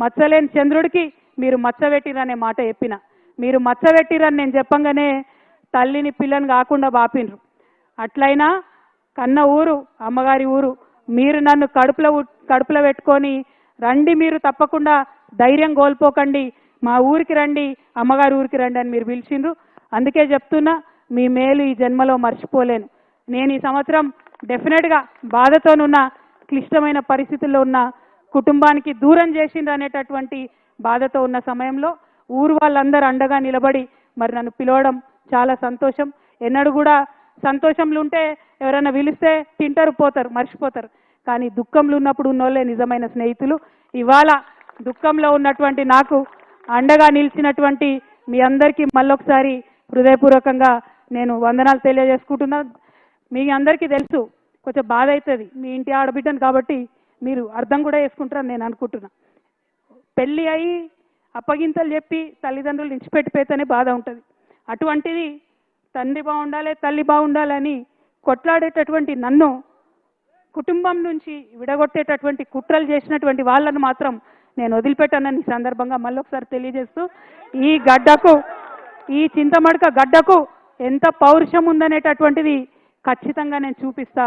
మచ్చలేని చంద్రుడికి మీరు మచ్చబెట్టిరనే మాట చెప్పిన. మీరు మచ్చబెట్టిరని నేను చెప్పంగానే తల్లిని పిల్లని కాకుండా బాపిండ్రు. అట్లయినా కన్న ఊరు అమ్మగారి ఊరు, మీరు నన్ను కడుపులో పెట్టుకొని రండి, మీరు తప్పకుండా ధైర్యం కోల్పోకండి, మా ఊరికి రండి, అమ్మగారి ఊరికి రండి అని మీరు పిలిచిండ్రు. అందుకే చెప్తున్నా, మీ మేలు ఈ జన్మలో మర్చిపోలేను. నేను ఈ సంవత్సరం డెఫినెట్గా బాధతోనున్న, క్లిష్టమైన పరిస్థితుల్లో ఉన్న కుటుంబానికి దూరం చేసిండ్రు అనేటటువంటి బాధతో ఉన్న సమయంలో ఊరు వాళ్ళందరూ అండగా నిలబడి మరి నన్ను పిలవడం చాలా సంతోషం. ఎన్నడూ కూడా సంతోషంలో ఉంటే ఎవరైనా పిలిస్తే తింటారు, పోతారు, మర్చిపోతారు. కానీ దుఃఖంలో ఉన్నప్పుడు ఉన్నోళ్ళే నిజమైన స్నేహితులు. ఇవాళ దుఃఖంలో ఉన్నటువంటి నాకు అండగా నిలిచినటువంటి మీ అందరికీ మళ్ళొకసారి హృదయపూర్వకంగా నేను వందనాలు తెలియజేసుకుంటున్నా. మీ అందరికీ తెలుసు, కొంచెం బాధ అవుతుంది, మీ ఇంటి ఆడబిడ్డను కాబట్టి మీరు అర్థం కూడా చేసుకుంటారని నేను అనుకుంటున్నా. పెళ్ళి అయ్యి అప్పగింతలు చెప్పి తల్లిదండ్రులు నిడిచిపెట్టిపోతేనే బాధ ఉంటుంది. అటువంటిది తండ్రి బాగుండాలి, తల్లి బాగుండాలని కొట్లాడేటటువంటి నన్ను కుటుంబం నుంచి విడగొట్టేటటువంటి కుట్రలు చేసినటువంటి వాళ్ళను మాత్రం నేను వదిలిపెట్టానని ఈ సందర్భంగా మళ్ళొకసారి తెలియజేస్తూ, ఈ గడ్డకు, ఈ చింతమడక గడ్డకు ఎంత పౌరుషం ఉందనేటటువంటిది ఖచ్చితంగా నేను చూపిస్తా.